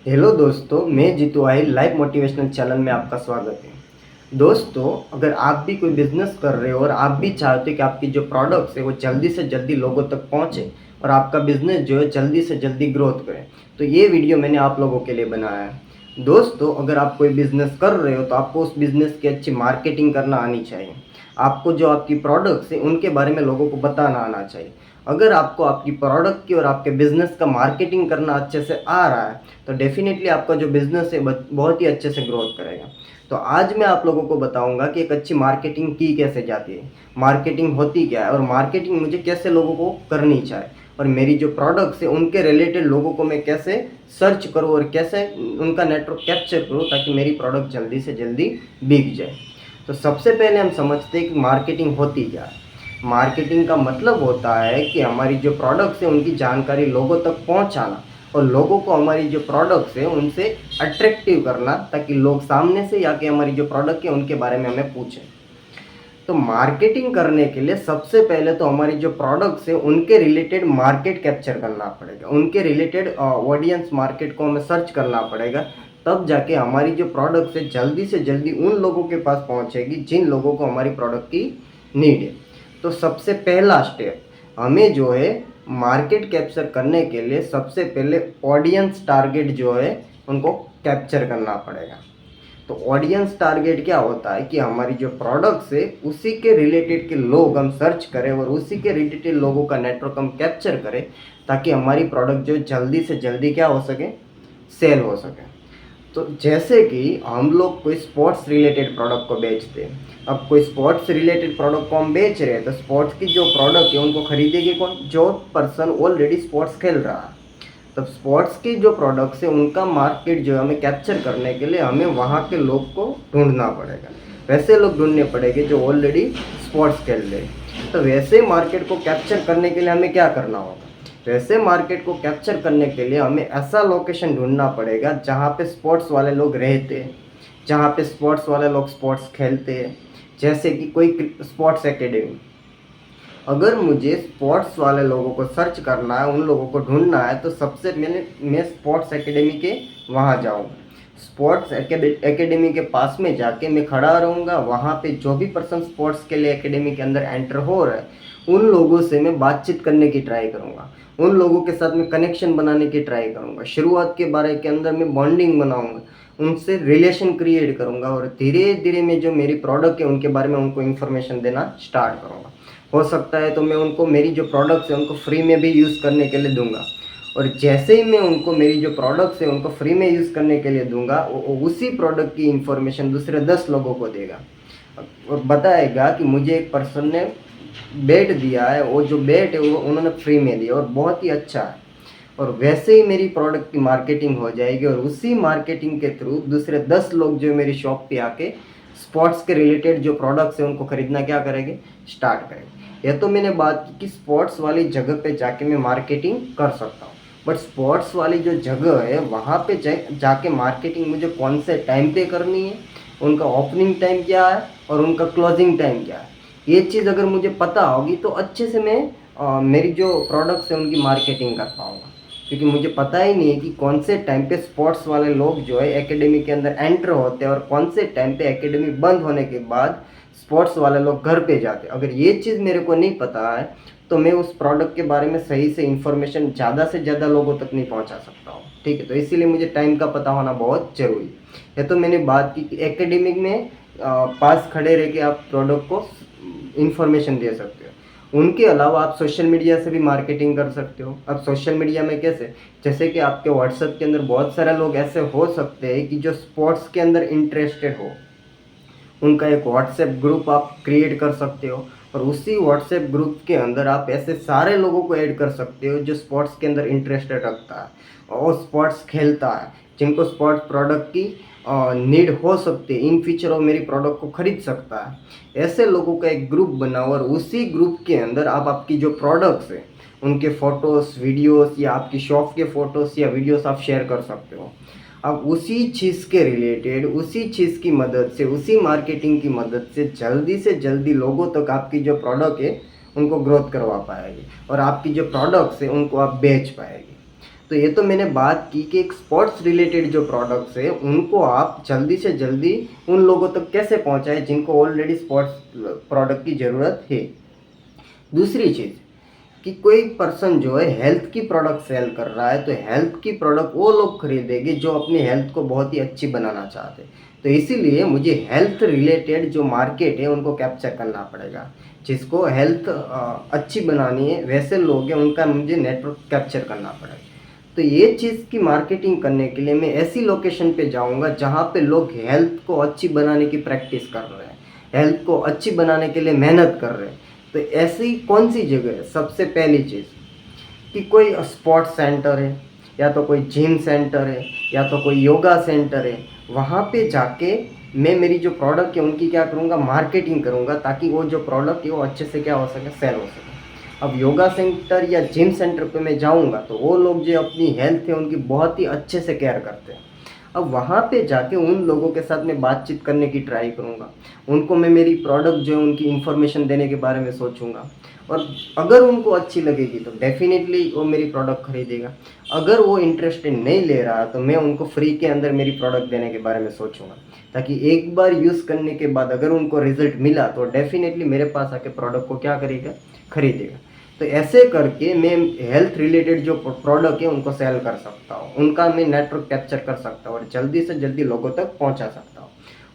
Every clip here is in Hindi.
हेलो दोस्तों, मैं जीतू आई लाइव मोटिवेशनल चैनल में आपका स्वागत है। दोस्तों, अगर आप भी कोई बिजनेस कर रहे हो और आप भी चाहते हो कि आपकी जो प्रोडक्ट्स है वो जल्दी से जल्दी लोगों तक पहुंचे और आपका बिजनेस जो है जल्दी से जल्दी ग्रोथ करे, तो ये वीडियो मैंने आप लोगों के लिए बनाया है। दोस्तों, अगर आप कोई बिजनेस कर रहे हो तो आपको उस बिजनेस की अच्छी मार्केटिंग करना आनी चाहिए। आपको जो आपकी प्रोडक्ट्स है उनके बारे में लोगों को बताना आना चाहिए। अगर आपको आपकी प्रोडक्ट की और आपके बिजनेस का मार्केटिंग करना अच्छे से आ रहा है तो डेफिनेटली आपका जो बिजनेस है बहुत ही अच्छे से ग्रोथ करेगा। तो आज मैं आप लोगों को बताऊंगा कि एक अच्छी मार्केटिंग की कैसे जाती है, मार्केटिंग होती क्या है और मार्केटिंग मुझे कैसे लोगों को करनी चाहिए, और मेरी जो प्रोडक्ट्स है उनके रिलेटेड लोगों को मैं कैसे सर्च करूँ और कैसे उनका नेटवर्क कैप्चर करूँ ताकि मेरी प्रोडक्ट जल्दी से जल्दी बिक जाए। तो सबसे पहले हम समझते हैं कि मार्केटिंग होती क्या है। मार्केटिंग का मतलब होता है कि हमारी जो प्रोडक्ट्स है उनकी जानकारी लोगों तक पहुंचाना और लोगों को हमारी जो प्रोडक्ट्स है उनसे अट्रैक्टिव करना ताकि लोग सामने से आके हमारी जो प्रोडक्ट है उनके बारे में हमें पूछें। तो मार्केटिंग करने के लिए सबसे पहले तो हमारी जो प्रोडक्ट्स है उनके रिलेटेड मार्केट कैप्चर करना पड़ेगा, उनके रिलेटेड ऑडियंस मार्केट को हमें सर्च करना पड़ेगा। तब जाके हमारी जो प्रोडक्ट्स है जल्दी से जल्दी उन लोगों के पास पहुंचेगी जिन लोगों को हमारी प्रोडक्ट की नीड है। तो सबसे पहला स्टेप हमें जो है मार्केट कैप्चर करने के लिए सबसे पहले ऑडियंस टारगेट जो है उनको कैप्चर करना पड़ेगा। तो ऑडियंस टारगेट क्या होता है कि हमारी जो प्रोडक्ट्स है उसी के रिलेटेड के लोग हम सर्च करें और उसी के रिलेटेड लोगों का नेटवर्क हम कैप्चर करें ताकि हमारी प्रोडक्ट जो जल्दी से जल्दी क्या हो सके, सेल हो सके। तो जैसे कि हम लोग कोई स्पोर्ट्स रिलेटेड प्रोडक्ट को बेचते हैं, अब कोई स्पोर्ट्स रिलेटेड प्रोडक्ट को हम बेच रहे हैं तो स्पोर्ट्स की जो प्रोडक्ट है उनको खरीदेगी कौन? जो पर्सन ऑलरेडी स्पोर्ट्स खेल रहा है। तब स्पोर्ट्स की जो प्रोडक्ट्स है उनका मार्केट जो है हमें कैप्चर करने के लिए हमें वहाँ के लोग को ढूंढना पड़ेगा। वैसे लोग ढूंढने पड़ेंगे जो ऑलरेडी स्पोर्ट्स खेल रहे हैं। तो वैसे मार्केट को कैप्चर करने के लिए हमें क्या करना होगा? वैसे मार्केट को कैप्चर करने के लिए हमें ऐसा लोकेशन ढूंढना पड़ेगा जहाँ पे स्पोर्ट्स वाले लोग रहते हैं, जहाँ पे स्पोर्ट्स वाले लोग स्पोर्ट्स खेलते हैं। जैसे कि कोई स्पोर्ट्स एकेडमी, अगर मुझे स्पोर्ट्स वाले लोगों को सर्च करना है, उन लोगों को ढूंढना है, तो सबसे पहले मैं स्पोर्ट्स एकेडमी के वहाँ जाऊँगा। स्पोर्ट्स एकेडमी के पास में जाके मैं खड़ा रहूँगा। वहाँ पे जो भी पर्सन स्पोर्ट्स के लिए एकेडमी के अंदर एंटर हो रहा है उन लोगों से मैं बातचीत करने की ट्राई करूँगा, उन लोगों के साथ मैं कनेक्शन बनाने की ट्राई करूँगा। शुरुआत के बारे के अंदर मैं बॉन्डिंग बनाऊँगा, उनसे रिलेशन क्रिएट करूँगा और धीरे धीरे मैं जो मेरी प्रोडक्ट है उनके बारे में उनको इन्फॉर्मेशन देना स्टार्ट करूँगा। हो सकता है तो मैं उनको मेरी जो प्रोडक्ट्स है उनको फ्री में भी यूज़ करने के लिए दूंगा, और जैसे ही मैं उनको मेरी जो प्रोडक्ट्स है उनको फ्री में यूज़ करने के लिए दूंगा वो उसी प्रोडक्ट की इन्फॉर्मेशन दूसरे 10 लोगों को देगा और बताएगा कि मुझे एक पर्सन ने बेट दिया है, वो जो बेट है वो उन्होंने फ्री में दिया और बहुत ही अच्छा है। और वैसे ही मेरी प्रोडक्ट की मार्केटिंग हो जाएगी और उसी मार्केटिंग के थ्रू दूसरे 10 लोग जो मेरी शॉप पे आके स्पोर्ट्स के रिलेटेड जो प्रोडक्ट्स हैं उनको खरीदना क्या करेंगे, स्टार्ट करेंगे। यह तो मैंने बात की कि स्पोर्ट्स वाली जगह पे जाके मैं मार्केटिंग कर सकता हूँ, बट स्पोर्ट्स वाली जो जगह है वहाँ पे जाके मार्केटिंग मुझे कौन से टाइम पे करनी है, उनका ओपनिंग टाइम क्या है और उनका क्लोजिंग टाइम क्या है, ये चीज़ अगर मुझे पता होगी तो अच्छे से मैं मेरी जो प्रोडक्ट्स हैं उनकी मार्केटिंग कर पाऊँगा। क्योंकि मुझे पता ही नहीं है कि कौन से टाइम पे स्पोर्ट्स वाले लोग जो है एकेडमी के अंदर एंटर होते हैं और कौन से टाइम पे एकेडमी बंद होने के बाद स्पोर्ट्स वाले लोग घर पे जाते हैं। अगर ये चीज़ मेरे को नहीं पता है तो मैं उस प्रोडक्ट के बारे में सही से इन्फॉर्मेशन ज़्यादा से ज़्यादा लोगों तक नहीं पहुंचा सकता हूँ। ठीक है, तो इसीलिए मुझे टाइम का पता होना बहुत ज़रूरी है। ये तो मैंने बात की कि एकेडमिक में पास खड़े रह के आप प्रोडक्ट को इन्फॉर्मेशन दे सकते हो। उनके अलावा आप सोशल मीडिया से भी मार्केटिंग कर सकते हो। अब सोशल मीडिया में कैसे, जैसे कि आपके व्हाट्सएप के अंदर बहुत सारे लोग ऐसे हो सकते हैं कि जो स्पोर्ट्स के अंदर इंटरेस्टेड हो, उनका एक व्हाट्सएप ग्रुप आप क्रिएट कर सकते हो और उसी व्हाट्सएप ग्रुप के अंदर आप ऐसे सारे लोगों को ऐड कर सकते हो जो स्पोर्ट्स के अंदर इंटरेस्टेड रखता है और स्पोर्ट्स खेलता है, जिनको स्पोर्ट्स प्रोडक्ट की नीड हो सकती है, इन फ्यूचर वो मेरी प्रोडक्ट को खरीद सकता है। ऐसे लोगों का एक ग्रुप बनाओ और उसी ग्रुप के अंदर आप आपकी जो प्रोडक्ट्स है उनके फ़ोटोज़, वीडियोस या आपकी शॉप के फ़ोटोज़ या वीडियोस आप शेयर कर सकते हो। अब उसी चीज़ के रिलेटेड, उसी चीज़ की मदद से, उसी मार्केटिंग की मदद से जल्दी लोगों तक आपकी जो प्रोडक्ट है उनको ग्रोथ करवा पाएगी और आपकी जो प्रोडक्ट्स है उनको आप बेच पाएगी। तो ये तो मैंने बात की कि एक स्पोर्ट्स रिलेटेड जो प्रोडक्ट्स है उनको आप जल्दी से जल्दी उन लोगों तक कैसे पहुंचाएं जिनको ऑलरेडी स्पोर्ट्स प्रोडक्ट की ज़रूरत है। दूसरी चीज़ कि कोई पर्सन जो है हेल्थ की प्रोडक्ट सेल कर रहा है, तो हेल्थ की प्रोडक्ट वो लोग खरीदेंगे जो अपनी हेल्थ को बहुत ही अच्छी बनाना चाहते हैं। तो इसीलिए मुझे हेल्थ रिलेटेड जो मार्केट है उनको कैप्चर करना पड़ेगा। जिसको हेल्थ अच्छी बनानी है वैसे लोग हैं उनका मुझे नेटवर्क कैप्चर करना पड़ेगा। तो ये चीज़ की मार्केटिंग करने के लिए मैं ऐसी लोकेशन पे जाऊंगा जहाँ पे लोग हेल्थ को अच्छी बनाने की प्रैक्टिस कर रहे हैं, हेल्थ को अच्छी बनाने के लिए मेहनत कर रहे हैं। तो ऐसी कौन सी जगह है? सबसे पहली चीज़ कि कोई स्पोर्ट्स सेंटर है, या तो कोई जिम सेंटर है, या तो कोई योगा सेंटर है। वहाँ पे जाके मैं मेरी जो प्रोडक्ट है उनकी क्या करूँगा, मार्केटिंग करूँगा, ताकि वो जो प्रोडक्ट है वो अच्छे से क्या हो सके, सेल हो सके। अब योगा सेंटर या जिम सेंटर पे मैं जाऊँगा तो वो लोग जो अपनी हेल्थ है उनकी बहुत ही अच्छे से केयर करते हैं। अब वहाँ पे जाके उन लोगों के साथ मैं बातचीत करने की ट्राई करूँगा। उनको मैं मेरी प्रोडक्ट जो है उनकी इन्फॉर्मेशन देने के बारे में सोचूँगा, और अगर उनको अच्छी लगेगी तो डेफ़िनेटली वो मेरी प्रोडक्ट खरीदेगा। अगर वो इंटरेस्टेड नहीं ले रहा तो मैं उनको फ्री के अंदर मेरी प्रोडक्ट देने के बारे में सोचूँगा, ताकि एक बार यूज़ करने के बाद अगर उनको रिज़ल्ट मिला तो डेफ़िनेटली मेरे पास आके प्रोडक्ट को क्या करेगा, खरीदेगा। तो ऐसे करके मैं हेल्थ रिलेटेड जो प्रोडक्ट है उनको सेल कर सकता हूँ, उनका मैं नेटवर्क कैप्चर कर सकता हूँ और जल्दी से जल्दी लोगों तक पहुँचा सकता हूँ।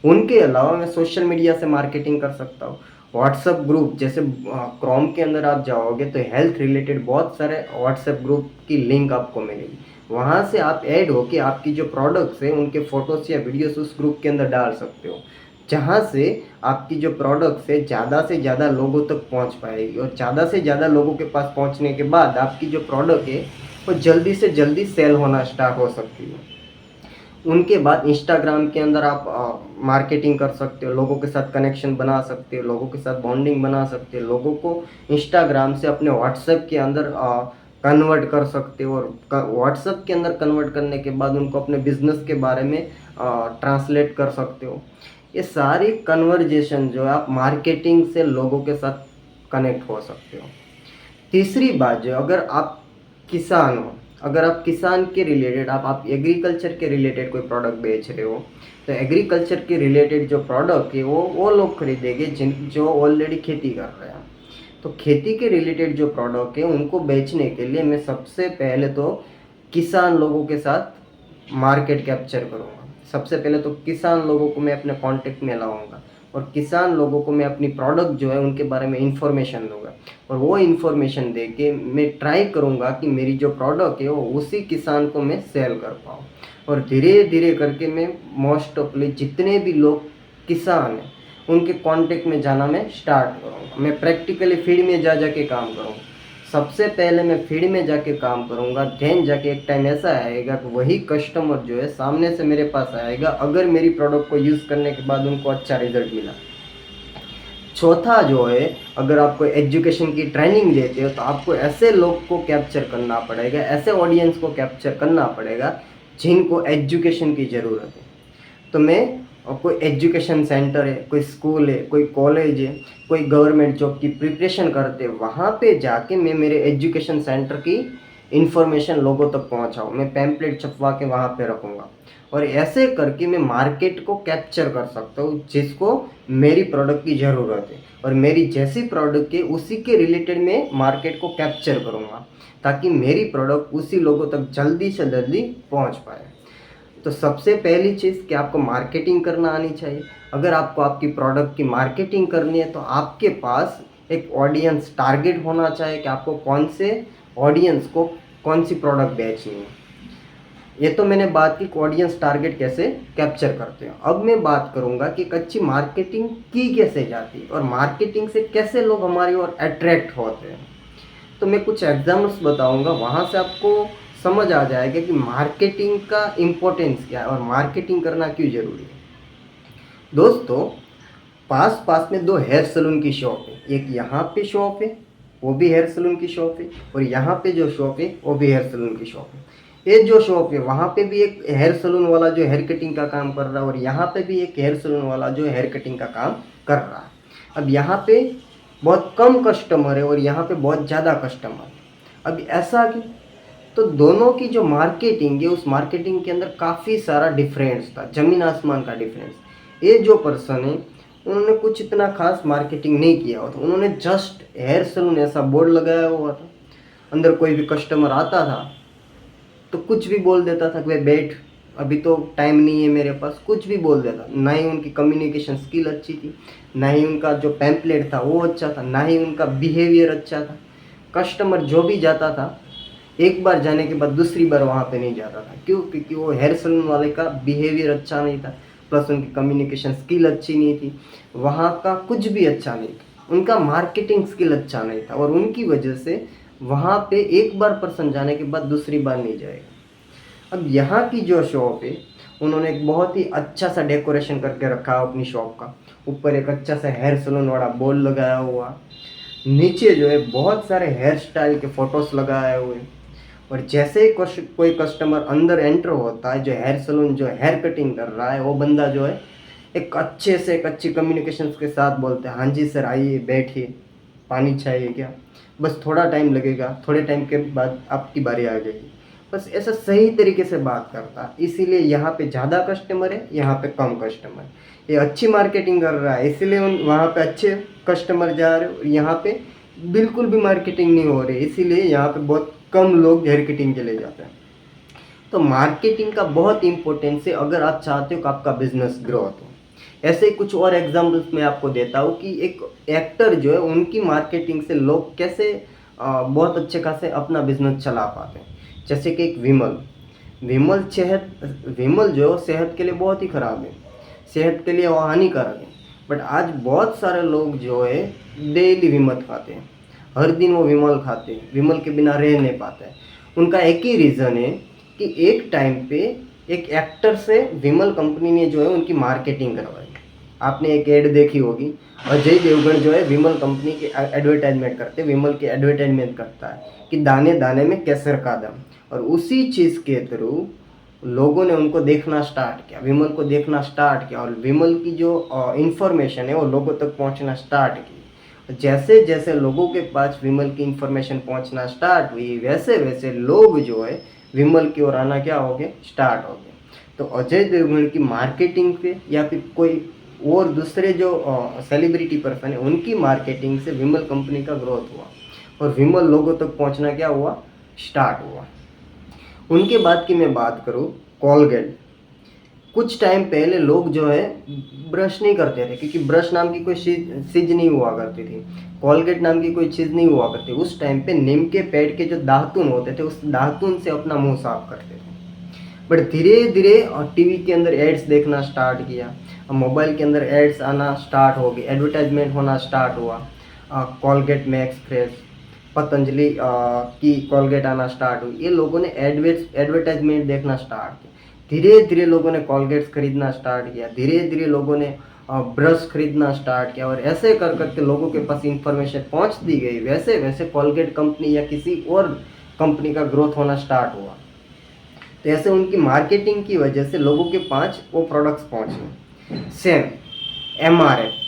उनके अलावा मैं सोशल मीडिया से मार्केटिंग कर सकता हूँ। व्हाट्सएप ग्रुप, जैसे क्रोम के अंदर आप जाओगे तो हेल्थ रिलेटेड बहुत सारे व्हाट्सएप ग्रुप की लिंक आपको मिलेगी। वहाँ से आप ऐड होके आपकी जो प्रोडक्ट्स है उनके फ़ोटोज़ या वीडियोस उस ग्रुप के अंदर डाल सकते हो, जहाँ से आपकी जो प्रोडक्ट्स है ज़्यादा से ज़्यादा लोगों तक पहुँच पाएगी, और ज़्यादा से ज़्यादा लोगों के पास पहुँचने के बाद आपकी जो प्रोडक्ट है वो जल्दी से जल्दी सेल होना स्टार्ट हो सकती है। उनके बाद इंस्टाग्राम के अंदर आप मार्केटिंग कर सकते हो, लोगों के साथ कनेक्शन बना सकते हो, लोगों के साथ बॉन्डिंग बना सकते हो, लोगों को इंस्टाग्राम से अपने व्हाट्सएप के अंदर कन्वर्ट कर सकते हो, और व्हाट्सएप के अंदर कन्वर्ट करने के बाद उनको अपने बिजनेस के बारे में ट्रांसलेट कर सकते हो। ये सारी कन्वर्जेशन जो है आप मार्केटिंग से लोगों के साथ कनेक्ट हो सकते हो। तीसरी बात जो अगर आप किसान हो, अगर आप किसान के रिलेटेड आप एग्रीकल्चर के रिलेटेड कोई प्रोडक्ट बेच रहे हो, तो एग्रीकल्चर के रिलेटेड जो प्रोडक्ट है वो लोग खरीदेंगे जो ऑलरेडी खेती कर रहे हैं। तो खेती के रिलेटेड जो प्रोडक्ट है उनको बेचने के लिए मैं सबसे पहले तो किसान लोगों के साथ मार्केट कैप्चर करूँगा। सबसे पहले तो किसान लोगों को मैं अपने कांटेक्ट में लाऊंगा, और किसान लोगों को मैं अपनी प्रोडक्ट जो है उनके बारे में इंफॉर्मेशन दूंगा, और वो इंफॉर्मेशन दे के मैं ट्राई करूँगा कि मेरी जो प्रोडक्ट है वो उसी किसान को मैं सेल कर पाऊँ। और धीरे धीरे करके मैं मोस्ट ऑफली जितने भी लोग किसान हैं उनके कांटेक्ट में जाना मैं स्टार्ट करूँगा। मैं प्रैक्टिकली फील्ड में जा के काम करूँगा। सबसे पहले मैं फील्ड में जाके काम करूँगा, देन जाके एक टाइम ऐसा आएगा कि वही कस्टमर जो है सामने से मेरे पास आएगा, अगर मेरी प्रोडक्ट को यूज़ करने के बाद उनको अच्छा रिजल्ट मिला। चौथा जो है, अगर आपको एजुकेशन की ट्रेनिंग देते हो तो आपको ऐसे लोग को कैप्चर करना पड़ेगा, ऐसे ऑडियंस को कैप्चर करना पड़ेगा जिनको एजुकेशन की ज़रूरत है। तो मैं कोई एजुकेशन सेंटर है, कोई स्कूल है, कोई कॉलेज है, कोई गवर्नमेंट जॉब की प्रिपरेशन करते हैं, वहाँ पे जाके मैं मेरे एजुकेशन सेंटर की इन्फॉर्मेशन लोगों तक पहुँचाऊँ। मैं पैम्पलेट छपवा के वहाँ पे रखूँगा, और ऐसे करके मैं मार्केट को कैप्चर कर सकता हूँ जिसको मेरी प्रोडक्ट की ज़रूरत है, और मेरी जैसी प्रोडक्ट है उसी के रिलेटेड मैं मार्केट को कैप्चर करूँगा, ताकि मेरी प्रोडक्ट उसी लोगों तक जल्दी से जल्दी पहुँच पाए। तो सबसे पहली चीज़ कि आपको मार्केटिंग करना आनी चाहिए। अगर आपको आपकी प्रोडक्ट की मार्केटिंग करनी है तो आपके पास एक ऑडियंस टारगेट होना चाहिए कि आपको कौन से ऑडियंस को कौन सी प्रोडक्ट बेचनी है। ये तो मैंने बात की ऑडियंस टारगेट कैसे कैप्चर करते हैं। अब मैं बात करूंगा कि एक अच्छी मार्केटिंग की कैसे जाती है और मार्केटिंग से कैसे लोग हमारी ओर अट्रैक्ट होते हैं। तो मैं कुछ एग्जाम्पल्स बताऊंगा, वहाँ से आपको समझ आ जाएगा कि मार्केटिंग का इम्पोर्टेंस क्या है और मार्केटिंग करना क्यों ज़रूरी है। दोस्तों, पास पास में दो हेयर सलून की शॉप है, एक यहाँ पे शॉप है वो भी हेयर सलून की शॉप है, और यहाँ पे जो शॉप है वो भी हेयर सलून की शॉप है। ये जो शॉप है वहाँ पे भी एक हेयर सलून वाला जो हेयर कटिंग का काम कर रहा है, और यहाँ पे भी एक हेयर सलून वाला जो हेयर कटिंग का काम कर रहा है। अब यहाँ पे बहुत कम कस्टमर है और यहाँ पे बहुत ज़्यादा कस्टमर है। अब ऐसा कि तो दोनों की जो मार्केटिंग है उस मार्केटिंग के अंदर काफ़ी सारा डिफरेंस था, ज़मीन आसमान का डिफरेंस। ये जो पर्सन है उन्होंने कुछ इतना खास मार्केटिंग नहीं किया हुआ था, उन्होंने जस्ट हेयर सलून ऐसा बोर्ड लगाया हुआ था, अंदर कोई भी कस्टमर आता था तो कुछ भी बोल देता था कि भाई बैठ, अभी तो टाइम नहीं है मेरे पास, कुछ भी बोल देता। ना ही उनकी कम्युनिकेशन स्किल अच्छी थी, ना ही उनका जो पैम्पलेट था वो अच्छा था, ना ही उनका बिहेवियर अच्छा था। कस्टमर जो भी जाता था एक बार जाने के बाद दूसरी बार वहाँ पे नहीं जाता था। क्यों? क्योंकि वो हेयर सलून वाले का बिहेवियर अच्छा नहीं था, प्लस उनकी कम्युनिकेशन स्किल अच्छी नहीं थी, वहाँ का कुछ भी अच्छा नहीं था, उनका मार्केटिंग स्किल अच्छा नहीं था, और उनकी वजह से वहाँ पे एक बार पर्सन जाने के बाद दूसरी बार नहीं जाएगा। अब यहाँ की जो शॉप है उन्होंने एक बहुत ही अच्छा सा डेकोरेशन करके रखा है अपनी शॉप का। ऊपर एक अच्छा सा हेयर सलून वाला बोर्ड लगाया हुआ, नीचे जो है बहुत सारे हेयर स्टाइल के फोटोज लगाए हुए, और जैसे ही कोई कस्टमर अंदर एंटर होता है, जो हेयर सलून जो हेयर कटिंग कर रहा है, वो बंदा जो है एक अच्छे से एक अच्छी कम्युनिकेशन के साथ बोलते हैं, हाँ जी सर आइए बैठिए, पानी चाहिए क्या, बस थोड़ा टाइम लगेगा, थोड़े टाइम के बाद आपकी बारी आ जाएगी। बस ऐसा सही तरीके से बात करता है, इसीलिए यहाँ पे ज़्यादा कस्टमर है, यहाँ पे कम कस्टमर। ये अच्छी मार्केटिंग कर रहा है इसीलिए उन वहाँ पे अच्छे कस्टमर जा रहे हो, यहाँ पे बिल्कुल भी मार्केटिंग नहीं हो रही, इसीलिए यहाँ पे बहुत कम लोग हेयर कटिंग के लिए जाते हैं। तो मार्केटिंग का बहुत इंपॉर्टेंस है अगर आप चाहते हो कि आपका बिजनेस ग्रोथ हो। ऐसे ही कुछ और एग्जांपल्स मैं आपको देता हूँ कि एक एक्टर जो है उनकी मार्केटिंग से लोग कैसे बहुत अच्छे खासे अपना बिजनेस चला पाते हैं। जैसे कि एक विमल, विमल जो है सेहत के लिए बहुत ही खराब है, सेहत के लिए वो हानिकारक है, बट आज बहुत सारे लोग जो है डेली विमल खाते हैं, हर दिन वो विमल खाते हैं, विमल के बिना रह नहीं पाते हैं। उनका एक ही रीज़न है कि एक टाइम पे एक एक्टर से विमल कंपनी ने जो है उनकी मार्केटिंग करवाई। आपने एक ऐड देखी होगी, अजय देवगन जो है विमल कंपनी के एडवर्टाइजमेंट करते, विमल के एडवर्टाइजमेंट करता है कि दाने दाने में केसर का दम, और उसी चीज़ के थ्रू लोगों ने उनको देखना स्टार्ट किया, विमल को देखना स्टार्ट किया, और विमल की जो इंफॉर्मेशन है वो लोगों तक पहुंचना स्टार्ट की। जैसे जैसे लोगों के पास विमल की इंफॉर्मेशन पहुंचना स्टार्ट हुई, वैसे वैसे लोग जो है विमल की ओर आना क्या हो गए, स्टार्ट हो गए। तो अजय देवगन की मार्केटिंग पे या फिर कोई और दूसरे जो सेलिब्रिटी पर्सन है उनकी मार्केटिंग से विमल कंपनी का ग्रोथ हुआ, और विमल लोगों तक पहुंचना क्या हुआ, स्टार्ट हुआ। उनके बाद की मैं बात करूँ, कोलगेट। कुछ टाइम पहले लोग जो है ब्रश नहीं करते थे, क्योंकि ब्रश नाम की कोई चीज़ नहीं हुआ करती थी, कोलगेट नाम की कोई चीज़ नहीं हुआ करती। उस टाइम पे नीम के पेड़ के जो दातुन होते थे उस दातुन से अपना मुंह साफ करते थे। बट धीरे धीरे टीवी के अंदर एड्स देखना स्टार्ट किया, मोबाइल के अंदर एड्स आना स्टार्ट हो गए, एडवर्टाइजमेंट होना स्टार्ट हुआ, कोलगेट मैक्स फ्रेश, पतंजलि की कोलगेट आना स्टार्ट हुई। ये लोगों ने एडवर्टाइजमेंट देखना स्टार्ट किया, धीरे धीरे लोगों ने कोलगेट्स खरीदना स्टार्ट किया, धीरे धीरे लोगों ने ब्रश खरीदना स्टार्ट किया, और ऐसे कर करके लोगों के पास इंफॉर्मेशन पहुंचती गई, वैसे वैसे कोलगेट कंपनी या किसी और कंपनी का ग्रोथ होना स्टार्ट हुआ। तो ऐसे उनकी मार्केटिंग की वजह से लोगों के पास वो प्रोडक्ट्स पहुंचे। सेम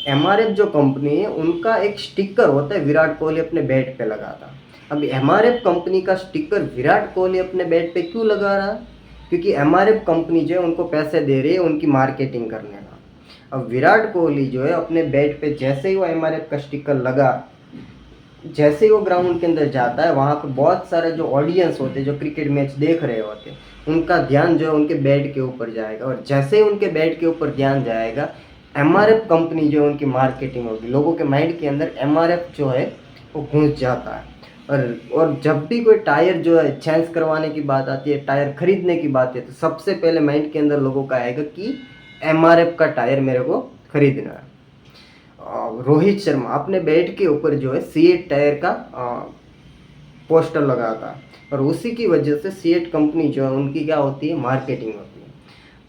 एमआरएफ जो कंपनी है उनका एक स्टिकर होता है, विराट कोहली अपने बैट पे लगाता। अब एमआरएफ कंपनी का स्टिकर विराट कोहली अपने बैट पे क्यों लगा रहा है? क्योंकि एमआरएफ कंपनी जो है उनको पैसे दे रही है उनकी मार्केटिंग करने का। अब विराट कोहली जो है अपने बैट पे जैसे ही वो एमआरएफ का स्टिकर लगा, जैसे ही वो ग्राउंड के अंदर जाता है, वहाँ पे बहुत सारे जो ऑडियंस होते हैं जो क्रिकेट मैच देख रहे होते हैं, उनका ध्यान जो है उनके बैट के ऊपर जाएगा, और जैसे ही उनके बैट के ऊपर ध्यान जाएगा, एमआरएफ कंपनी जो है उनकी मार्केटिंग होगी, लोगों के माइंड के अंदर एमआरएफ जो है वो घुस जाता है। और जब भी कोई टायर जो है चेंज करवाने की बात आती है, टायर खरीदने की बात है, तो सबसे पहले माइंड के अंदर लोगों का आएगा कि एमआरएफ का टायर मेरे को खरीदना है। रोहित शर्मा अपने बैट के ऊपर जो है सीएट टायर का पोस्टर लगाता है, और उसी की वजह से सीएट कंपनी जो है उनकी क्या होती है, मार्केटिंग होती है।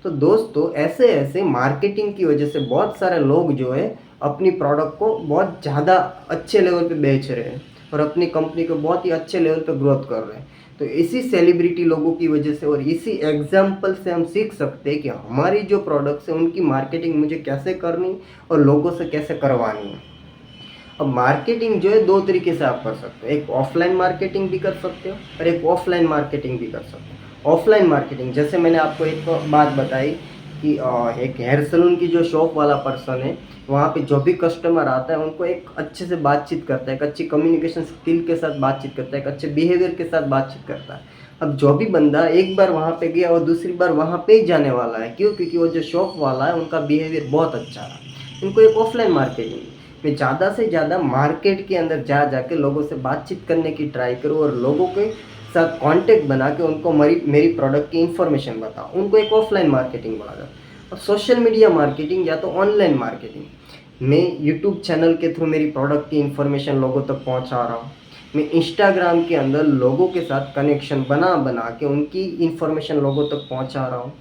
तो दोस्तों ऐसे ऐसे मार्केटिंग की वजह से बहुत सारे लोग जो है अपनी प्रोडक्ट को बहुत ज़्यादा अच्छे लेवल पे बेच रहे हैं, और अपनी कंपनी को बहुत ही अच्छे लेवल पे ग्रोथ कर रहे हैं। तो इसी सेलिब्रिटी लोगों की वजह से और इसी एग्जाम्पल से हम सीख सकते हैं कि हमारी जो प्रोडक्ट्स है उनकी मार्केटिंग मुझे कैसे करनी और लोगों से कैसे करवानी है। अब मार्केटिंग जो है 2 तरीके से आप कर सकते हो, एक ऑफ़लाइन मार्केटिंग भी कर सकते हो और एक ऑफ़लाइन मार्केटिंग भी कर सकते हो। ऑफ़लाइन मार्केटिंग जैसे मैंने आपको एक बात बताई कि एक हेयर सैलून की जो शॉप वाला पर्सन है, वहाँ पे जो भी कस्टमर आता है उनको एक अच्छे से बातचीत करता है, एक अच्छी कम्युनिकेशन स्किल के साथ बातचीत करता है, एक अच्छे बिहेवियर के साथ बातचीत करता है। अब जो भी बंदा एक बार वहाँ पे गया और दूसरी बार वहाँ पे ही जाने वाला है, क्यों? क्योंकि वो जो शॉप वाला है उनका बिहेवियर बहुत अच्छा रहा। इनको एक ऑफ़लाइन मार्केटिंग मैं ज़्यादा से ज़्यादा मार्केट के अंदर जा जाके लोगों से बातचीत करने की ट्राई करूँ और लोगों के साथ कांटेक्ट बना के उनको मेरी मेरी प्रोडक्ट की इन्फॉर्मेशन बताऊँ, उनको एक ऑफ़लाइन मार्केटिंग बोला जाता है। और सोशल मीडिया मार्केटिंग या तो ऑनलाइन मार्केटिंग, मैं यूट्यूब चैनल के थ्रू मेरी प्रोडक्ट की इन्फॉर्मेशन लोगों तक पहुंचा रहा हूँ। मैं इंस्टाग्राम के अंदर लोगों के साथ कनेक्शन बना बना के उनकी इन्फॉर्मेशन लोगों तक पहुंचा रहा हूँ।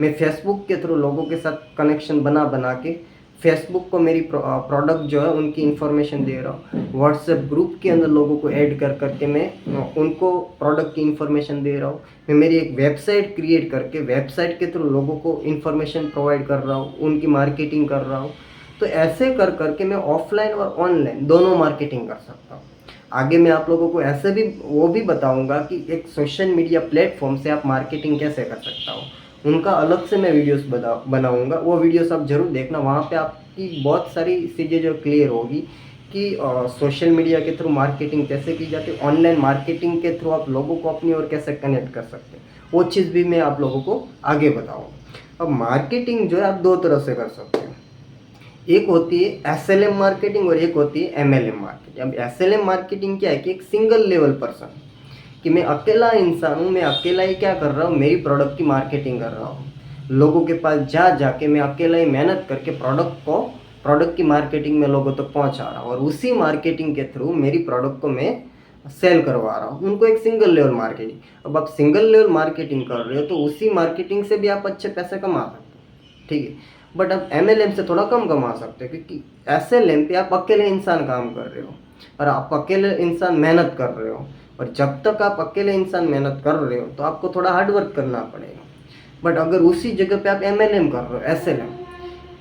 मैं फेसबुक के थ्रू लोगों के साथ कनेक्शन बना बना के फेसबुक को मेरी प्रोडक्ट जो है उनकी इन्फॉर्मेशन दे रहा हूँ। व्हाट्सएप ग्रुप के अंदर लोगों को ऐड कर करके मैं उनको प्रोडक्ट की इन्फॉर्मेशन दे रहा हूँ। मैं मेरी एक वेबसाइट क्रिएट करके वेबसाइट के थ्रू लोगों को इन्फॉर्मेशन प्रोवाइड कर रहा हूँ, उनकी मार्केटिंग कर रहा हूँ। तो ऐसे कर करके मैं ऑफलाइन और ऑनलाइन दोनों मार्केटिंग कर सकता हूँ। आगे मैं आप लोगों को ऐसे भी वो भी बताऊंगा कि एक सोशल मीडिया प्लेटफॉर्म से आप मार्केटिंग कैसे कर सकता हो, उनका अलग से मैं वीडियोस बनाऊंगा। वो वीडियोस आप ज़रूर देखना, वहाँ पे आपकी बहुत सारी चीज़ें जो क्लियर होगी कि सोशल मीडिया के थ्रू मार्केटिंग कैसे की जाती है, ऑनलाइन मार्केटिंग के थ्रू आप लोगों को अपनी ओर कैसे कनेक्ट कर सकते हैं, वो चीज़ भी मैं आप लोगों को आगे बताऊँगा। अब मार्केटिंग जो है आप दो तरह से कर सकते हैं, एक होती है एसएलएम मार्केटिंग और एक होती है एमएलएम मार्केटिंग। अब एसएलएम मार्केटिंग क्या है कि एक सिंगल लेवल पर्सन, कि मैं अकेला इंसान हूँ, मैं अकेला ही क्या कर रहा हूँ, मेरी प्रोडक्ट की मार्केटिंग कर रहा हूँ। लोगों के पास जा जाके मैं अकेला ही मेहनत करके प्रोडक्ट की मार्केटिंग में लोगों तक पहुँचा रहा हूँ और उसी मार्केटिंग के थ्रू मेरी प्रोडक्ट को मैं सेल करवा रहा हूँ। उनको एक सिंगल लेवल मार्केटिंग। अब आप सिंगल लेवल मार्केटिंग कर रहे हो तो उसी मार्केटिंग से भी आप अच्छे पैसे कमा सकते हो, ठीक है। बट आप एमएलएम से थोड़ा कम कमा सकते हो, क्योंकि एसएलएम पे आप अकेले इंसान काम कर रहे हो और आप अकेले इंसान मेहनत कर रहे हो। और जब तक आप अकेले इंसान मेहनत कर रहे हो तो आपको थोड़ा हार्ड वर्क करना पड़ेगा। बट अगर उसी जगह पे आप एमएलएम कर रहे हो, एसएलएम,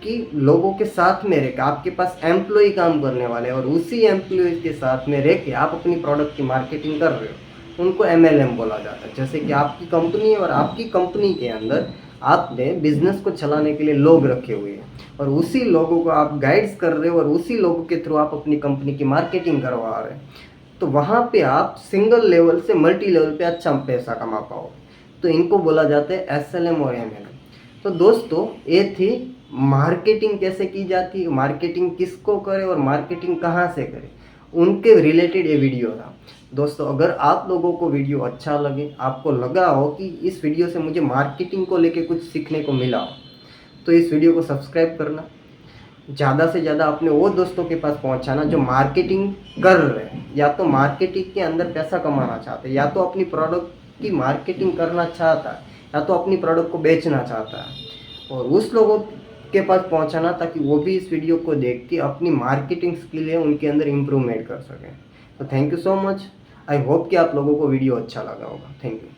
कि लोगों के साथ में रह के आपके पास एम्प्लॉय काम करने वाले हैं और उसी एम्प्लॉय के साथ में रह के आप अपनी प्रोडक्ट की मार्केटिंग कर रहे हो, उनको एमएलएम बोला जाता है। जैसे कि आपकी कंपनी है और आपकी कंपनी के अंदर आपने बिजनेस को चलाने के लिए लोग रखे हुए हैं और उसी लोगों को आप गाइड्स कर रहे हो और उसी लोगों के थ्रू आप अपनी कंपनी की मार्केटिंग करवा रहे हैं, तो वहाँ पे आप सिंगल लेवल से मल्टी लेवल पे अच्छा पैसा कमा पाओगे। तो इनको बोला जाता है एसएलएम और एमएलएम। तो दोस्तों ये थी मार्केटिंग कैसे की जाती है, मार्केटिंग किसको करे और मार्केटिंग कहाँ से करे, उनके रिलेटेड ये वीडियो था। दोस्तों अगर आप लोगों को वीडियो अच्छा लगे, आपको लगा हो कि इस वीडियो से मुझे मार्केटिंग को लेके कुछ सीखने को मिला हो, तो इस वीडियो को सब्सक्राइब करना, ज़्यादा से ज़्यादा अपने वो दोस्तों के पास पहुंचाना जो मार्केटिंग कर रहे हैं, या तो मार्केटिंग के अंदर पैसा कमाना चाहते हैं, या तो अपनी प्रोडक्ट की मार्केटिंग करना चाहता है, या तो अपनी प्रोडक्ट को बेचना चाहता है, और उस लोगों के पास पहुंचाना ताकि वो भी इस वीडियो को देख के अपनी मार्केटिंग स्किल है उनके अंदर इम्प्रूवमेंट कर सकें। तो thank you so much. I hope कि आप लोगों को वीडियो अच्छा लगा होगा। Thank you.